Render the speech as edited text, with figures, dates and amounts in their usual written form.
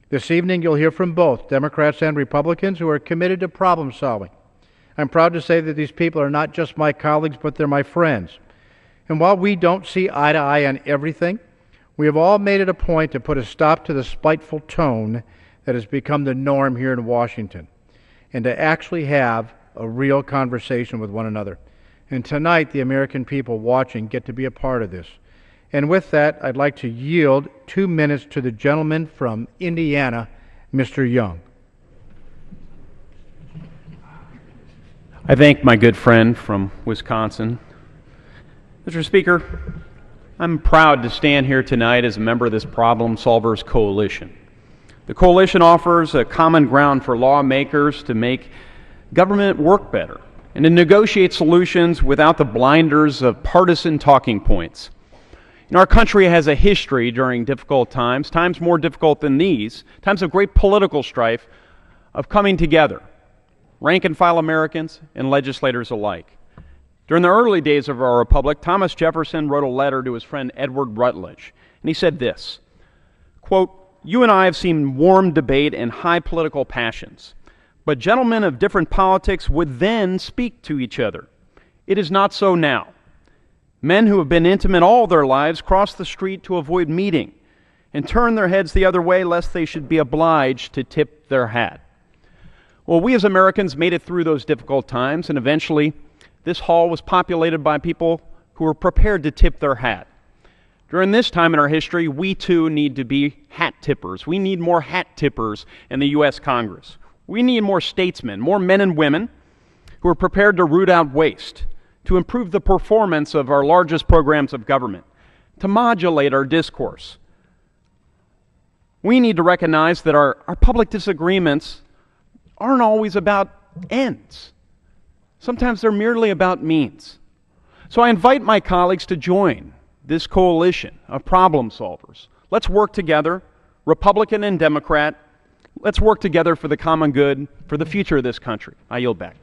This evening you'll hear from both Democrats and Republicans who are committed to problem solving. I'm proud to say that these people are not just my colleagues, but they're my friends. And while we don't see eye to eye on everything, we have all made it a point to put a stop to the spiteful tone that has become the norm here in Washington, and to actually have a real conversation with one another. And tonight, the American people watching get to be a part of this. And with that, I'd like to yield 2 minutes to the gentleman from Indiana, Mr. Young. I thank my good friend from Wisconsin. Mr. Speaker, I'm proud to stand here tonight as a member of this Problem Solvers Coalition. The coalition offers a common ground for lawmakers to make government work better and to negotiate solutions without the blinders of partisan talking points. Our country has a history during difficult times, times more difficult than these, times of great political strife, of coming together, rank-and-file Americans and legislators alike. During the early days of our republic, Thomas Jefferson wrote a letter to his friend Edward Rutledge, and he said this, quote, "You and I have seen warm debate and high political passions, but gentlemen of different politics would then speak to each other. It is not so now. Men who have been intimate all their lives cross the street to avoid meeting and turn their heads the other way lest they should be obliged to tip their hat." Well, we as Americans made it through those difficult times, and eventually this hall was populated by people who were prepared to tip their hat. During this time in our history, we too need to be hat tippers. We need more hat tippers in the U.S. Congress. We need more statesmen, more men and women who are prepared to root out waste, to improve the performance of our largest programs of government, to modulate our discourse. We need to recognize that our public disagreements aren't always about ends. Sometimes they're merely about means. So I invite my colleagues to join this coalition of problem solvers. Let's work together, Republican and Democrat. Let's work together for the common good, for the future of this country. I yield back.